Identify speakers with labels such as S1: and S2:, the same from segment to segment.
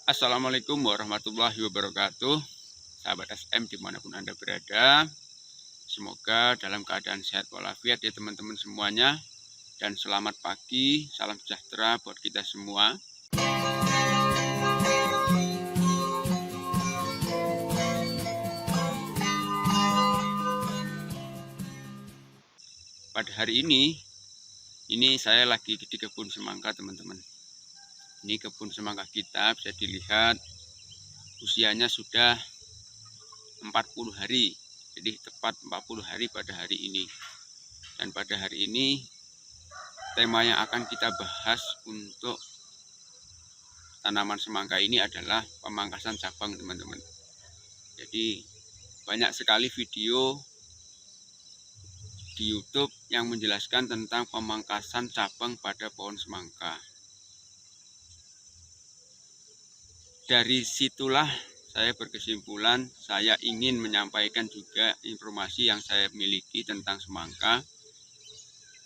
S1: Assalamualaikum warahmatullahi wabarakatuh. Sahabat SM dimanapun Anda berada, semoga dalam keadaan sehat walafiat ya teman-teman semuanya. Dan selamat pagi, salam sejahtera buat kita semua. Pada hari ini saya lagi di kebun semangka teman-teman. Ini kebun semangka kita bisa dilihat usianya sudah 40 hari. Jadi tepat 40 hari pada hari ini. Dan pada hari ini tema yang akan kita bahas untuk tanaman semangka ini adalah pemangkasan cabang teman-teman. Jadi banyak sekali video di YouTube yang menjelaskan tentang pemangkasan cabang pada pohon semangka. Dari situlah saya berkesimpulan saya ingin menyampaikan juga informasi yang saya miliki tentang semangka,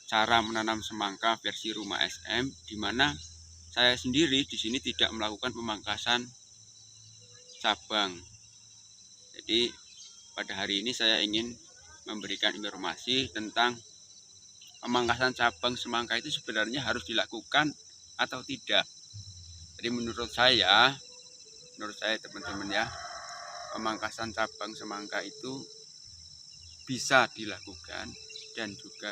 S1: cara menanam semangka versi Rumah SM, di mana saya sendiri di sini tidak melakukan pemangkasan cabang. Jadi pada hari ini saya ingin memberikan informasi tentang pemangkasan cabang semangka itu sebenarnya harus dilakukan atau tidak. Jadi menurut saya teman-teman ya, pemangkasan cabang semangka itu bisa dilakukan dan juga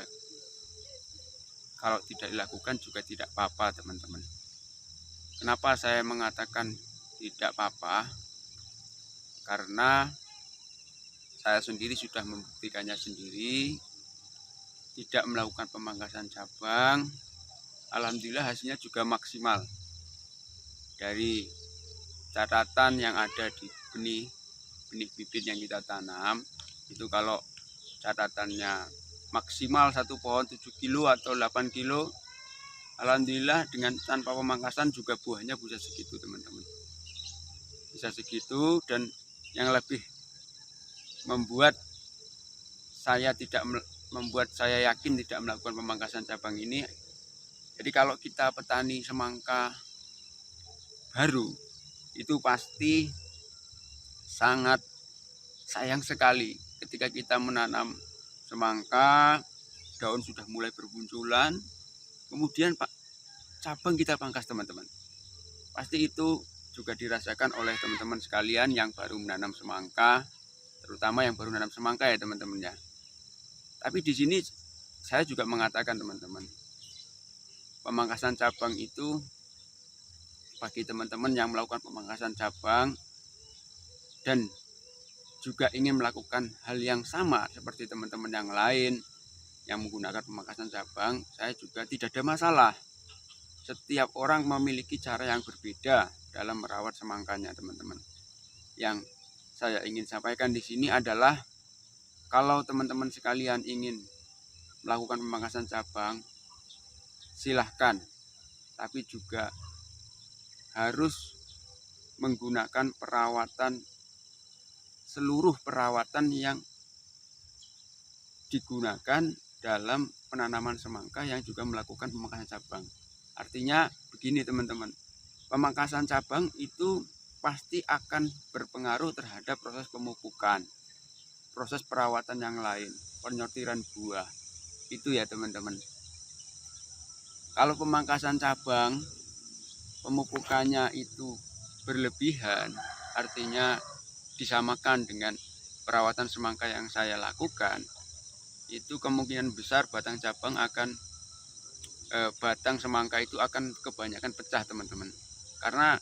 S1: kalau tidak dilakukan juga tidak apa-apa teman-teman. Kenapa saya mengatakan tidak apa-apa? Karena saya sendiri sudah membuktikannya sendiri, tidak melakukan pemangkasan cabang. Alhamdulillah hasilnya juga maksimal. Dari catatan yang ada di benih bibit yang kita tanam, itu kalau catatannya maksimal satu pohon 7 kilo atau 8 kilo, alhamdulillah dengan tanpa pemangkasan juga buahnya bisa segitu teman-teman. Bisa segitu, dan yang lebih membuat saya yakin tidak melakukan pemangkasan cabang ini. Jadi kalau kita petani semangka baru, itu pasti sangat sayang sekali ketika kita menanam semangka, daun sudah mulai berbunculan, kemudian cabang kita pangkas teman-teman. Pasti itu juga dirasakan oleh teman-teman sekalian yang baru menanam semangka, terutama yang baru menanam semangka ya teman-teman ya. Tapi di sini saya juga mengatakan teman-teman, pemangkasan cabang itu bagi teman-teman yang melakukan pemangkasan cabang dan juga ingin melakukan hal yang sama seperti teman-teman yang lain yang menggunakan pemangkasan cabang, saya juga tidak ada masalah. Setiap orang memiliki cara yang berbeda dalam merawat semangkanya teman-teman. Yang saya ingin sampaikan di sini adalah kalau teman-teman sekalian ingin melakukan pemangkasan cabang, silahkan, tapi juga harus menggunakan seluruh perawatan yang digunakan dalam penanaman semangka yang juga melakukan pemangkasan cabang. Artinya begini teman-teman, pemangkasan cabang itu pasti akan berpengaruh terhadap proses pemupukan, proses perawatan yang lain, penyortiran buah, itu ya teman-teman. Kalau pemangkasan cabang pemupukannya itu berlebihan, artinya disamakan dengan perawatan semangka yang saya lakukan, itu kemungkinan besar batang semangka itu akan kebanyakan pecah teman-teman. Karena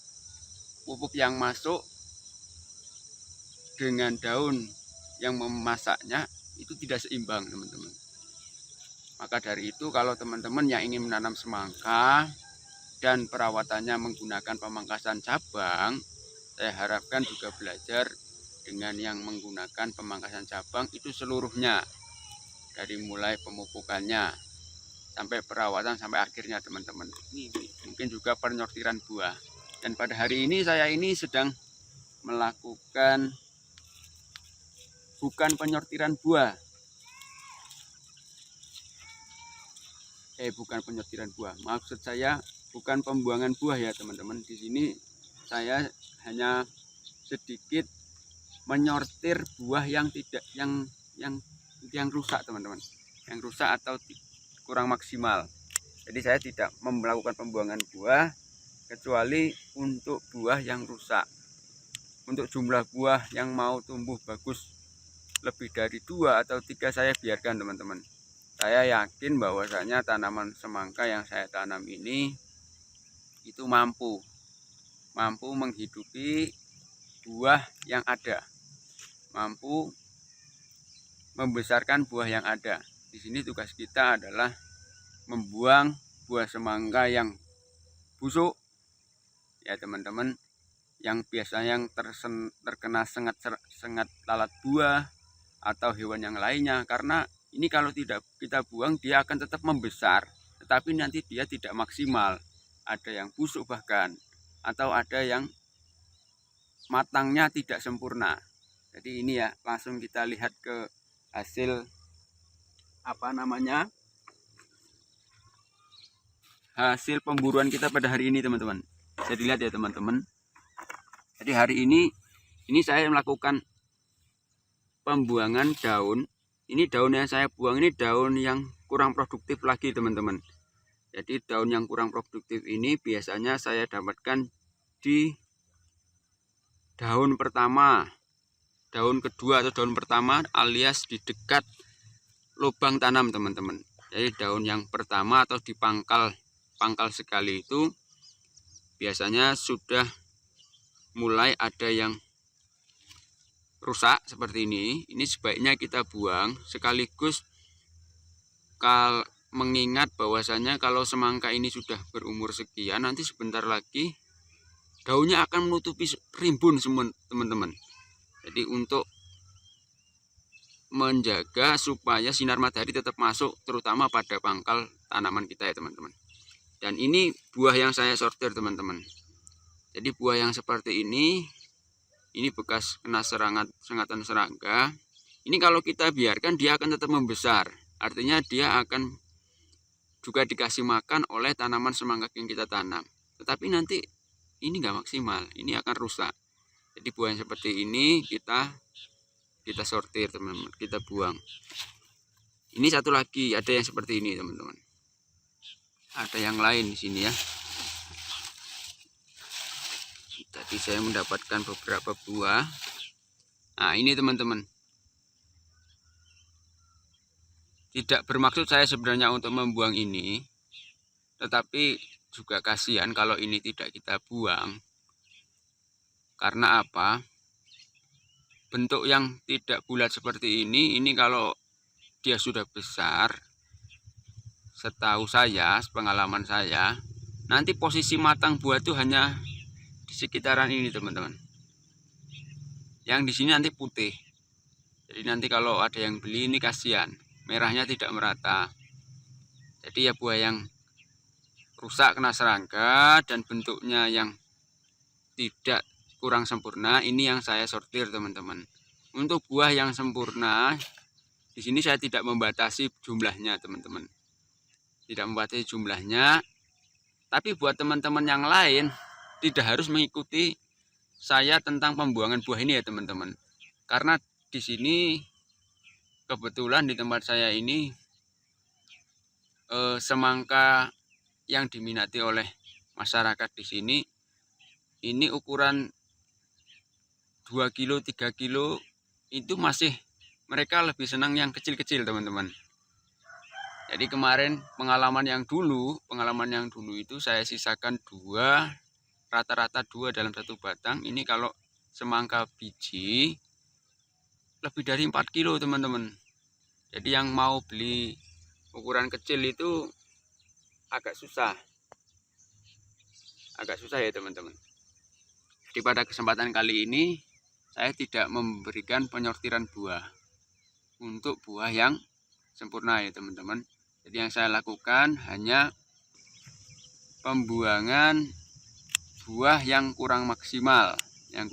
S1: pupuk yang masuk dengan daun yang memasaknya itu tidak seimbang teman-teman. Maka dari itu kalau teman-teman yang ingin menanam semangka dan perawatannya menggunakan pemangkasan cabang, saya harapkan juga belajar dengan yang menggunakan pemangkasan cabang itu seluruhnya, dari mulai pemupukannya sampai perawatan sampai akhirnya teman-teman. Ini mungkin juga penyortiran buah. Dan pada hari ini saya sedang melakukan bukan penyortiran buah, bukan penyortiran buah. Maksud saya bukan pembuangan buah ya teman-teman. Di sini saya hanya sedikit menyortir buah yang tidak yang rusak teman-teman, yang rusak atau kurang maksimal. Jadi saya tidak melakukan pembuangan buah kecuali untuk buah yang rusak. Untuk jumlah buah yang mau tumbuh bagus lebih dari 2 atau 3 saya biarkan teman-teman. Saya yakin bahwasanya tanaman semangka yang saya tanam ini itu mampu menghidupi buah yang ada, mampu membesarkan buah yang ada. Di sini tugas kita adalah membuang buah semangka yang busuk ya teman-teman, yang biasanya yang terkena sengat lalat buah atau hewan yang lainnya. Karena ini kalau tidak kita buang dia akan tetap membesar, tetapi nanti dia tidak maksimal. Ada yang busuk bahkan, atau ada yang matangnya tidak sempurna. Jadi ini ya, langsung kita lihat ke hasil hasil pemburuan kita pada hari ini teman-teman. Bisa dilihat ya teman-teman. Jadi hari ini saya melakukan pembuangan daun. Ini daun yang saya buang ini daun yang kurang produktif lagi teman-teman. Jadi daun yang kurang produktif ini biasanya saya dapatkan di daun pertama, daun kedua atau daun pertama, alias di dekat lubang tanam teman-teman. Jadi daun yang pertama atau di pangkal sekali itu biasanya sudah mulai ada yang rusak seperti ini. Ini sebaiknya kita buang sekaligus mengingat bahwasanya kalau semangka ini sudah berumur sekian, nanti sebentar lagi daunnya akan menutupi rimbun semua teman-teman. Jadi untuk menjaga supaya sinar matahari tetap masuk terutama pada pangkal tanaman kita ya teman-teman. Dan ini buah yang saya sortir teman-teman. Jadi buah yang seperti ini bekas kena sengatan serangga. Ini kalau kita biarkan dia akan tetap membesar. Artinya dia akan juga dikasih makan oleh tanaman semangka yang kita tanam. Tetapi nanti ini nggak maksimal, ini akan rusak. Jadi buah yang seperti ini kita sortir teman-teman, kita buang. Ini satu lagi ada yang seperti ini teman-teman. Ada yang lain di sini ya. Tadi saya mendapatkan beberapa buah. Nah ini teman-teman. Tidak bermaksud saya sebenarnya untuk membuang ini, tetapi juga kasihan kalau ini tidak kita buang. Karena apa? Bentuk yang tidak bulat seperti ini kalau dia sudah besar, setahu saya, pengalaman saya, nanti posisi matang buah itu hanya di sekitaran ini teman-teman. Yang di sini nanti putih. Jadi nanti kalau ada yang beli ini kasihan, merahnya tidak merata. Jadi ya buah yang rusak kena serangga dan bentuknya yang tidak kurang sempurna, ini yang saya sortir teman-teman. Untuk buah yang sempurna, di sini saya tidak membatasi jumlahnya teman-teman. Tidak membatasi jumlahnya. Tapi buat teman-teman yang lain tidak harus mengikuti saya tentang pembuangan buah ini ya teman-teman. Karena di sini kebetulan di tempat saya ini semangka yang diminati oleh masyarakat di sini ini ukuran 2 kilo 3 kilo itu masih mereka lebih senang yang kecil-kecil teman-teman. Jadi kemarin pengalaman yang dulu itu saya sisakan 2, rata-rata 2 dalam satu batang. Ini kalau semangka biji lebih dari 4 kilo teman-teman. Jadi yang mau beli ukuran kecil itu agak susah ya teman-teman. Jadi pada kesempatan kali ini saya tidak memberikan penyortiran buah untuk buah yang sempurna ya teman-teman. Jadi yang saya lakukan hanya pembuangan buah yang kurang maksimal, yang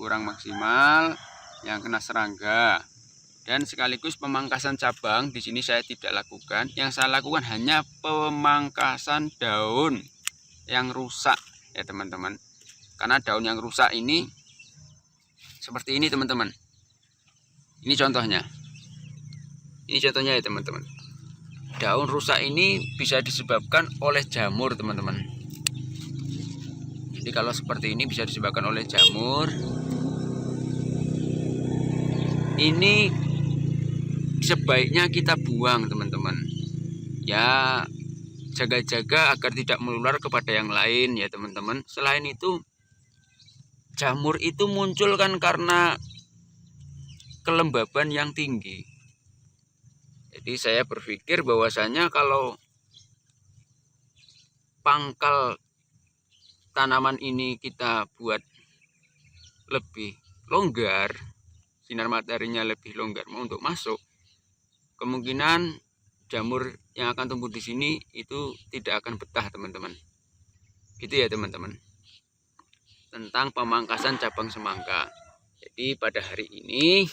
S1: kena serangga, dan sekaligus pemangkasan cabang. Di sini saya tidak lakukan. Yang saya lakukan hanya pemangkasan daun yang rusak ya teman-teman. Karena daun yang rusak ini seperti ini teman-teman. Ini contohnya. Ini contohnya ya teman-teman. Daun rusak ini bisa disebabkan oleh jamur teman-teman. Jadi kalau seperti ini bisa disebabkan oleh jamur. Ini sebaiknya kita buang teman-teman. Ya, jaga-jaga agar tidak menular kepada yang lain ya teman-teman. Selain itu, jamur itu muncul kan karena kelembaban yang tinggi. Jadi saya berpikir bahwasanya kalau pangkal tanaman ini kita buat lebih longgar, sinar mataharinya lebih longgar untuk masuk, kemungkinan jamur yang akan tumbuh di sini itu tidak akan betah teman-teman. Gitu ya teman-teman. Tentang pemangkasan cabang semangka. Jadi pada hari ini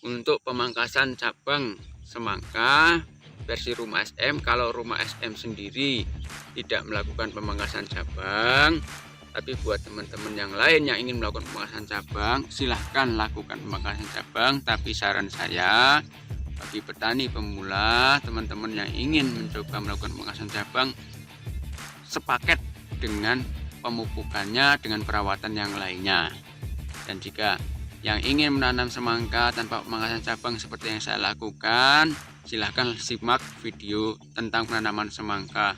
S1: untuk pemangkasan cabang semangka versi Rumah SM, kalau Rumah SM sendiri tidak melakukan pemangkasan cabang, tapi buat teman-teman yang lain yang ingin melakukan pemangkasan cabang, silahkan lakukan pemangkasan cabang. Tapi saran saya bagi petani pemula, teman-teman yang ingin mencoba melakukan pemangkasan cabang, sepaket dengan pemupukannya dengan perawatan yang lainnya. Dan jika yang ingin menanam semangka tanpa pemangkasan cabang seperti yang saya lakukan, silahkan simak video tentang penanaman semangka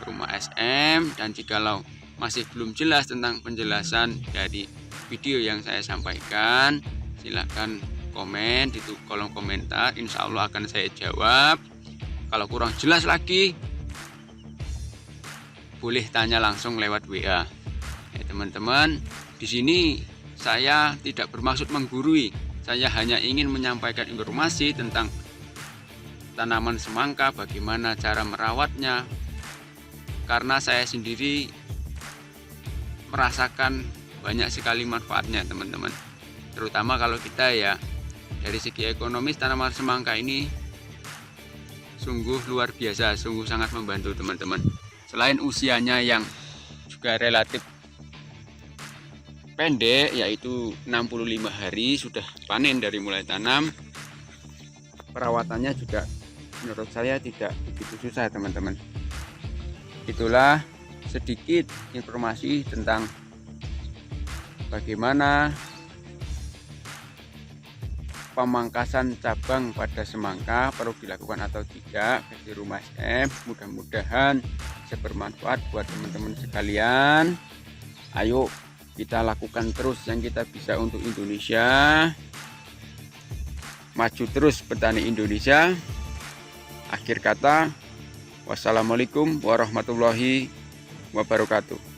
S1: Rumah SM. Dan jikalau masih belum jelas tentang penjelasan dari video yang saya sampaikan, silahkan komen di kolom komentar, insya Allah akan saya jawab. Kalau kurang jelas lagi, boleh tanya langsung lewat WA. Ya teman-teman, di sini saya tidak bermaksud menggurui, saya hanya ingin menyampaikan informasi tentang tanaman semangka, bagaimana cara merawatnya. Karena saya sendiri merasakan banyak sekali manfaatnya teman-teman. Terutama kalau kita ya dari segi ekonomis, tanaman semangka ini sungguh luar biasa, sungguh sangat membantu teman-teman. Selain usianya yang juga relatif pendek, yaitu 65 hari sudah panen dari mulai tanam, perawatannya juga menurut saya tidak begitu susah teman-teman. Itulah sedikit informasi tentang bagaimana pemangkasan cabang pada semangka, perlu dilakukan atau tidak versi Rumah SM. Mudah-mudahan bisa bermanfaat buat teman-teman sekalian. Ayo kita lakukan terus yang kita bisa untuk Indonesia. Maju terus petani Indonesia. Akhir kata, wassalamualaikum warahmatullahi wabarakatuh.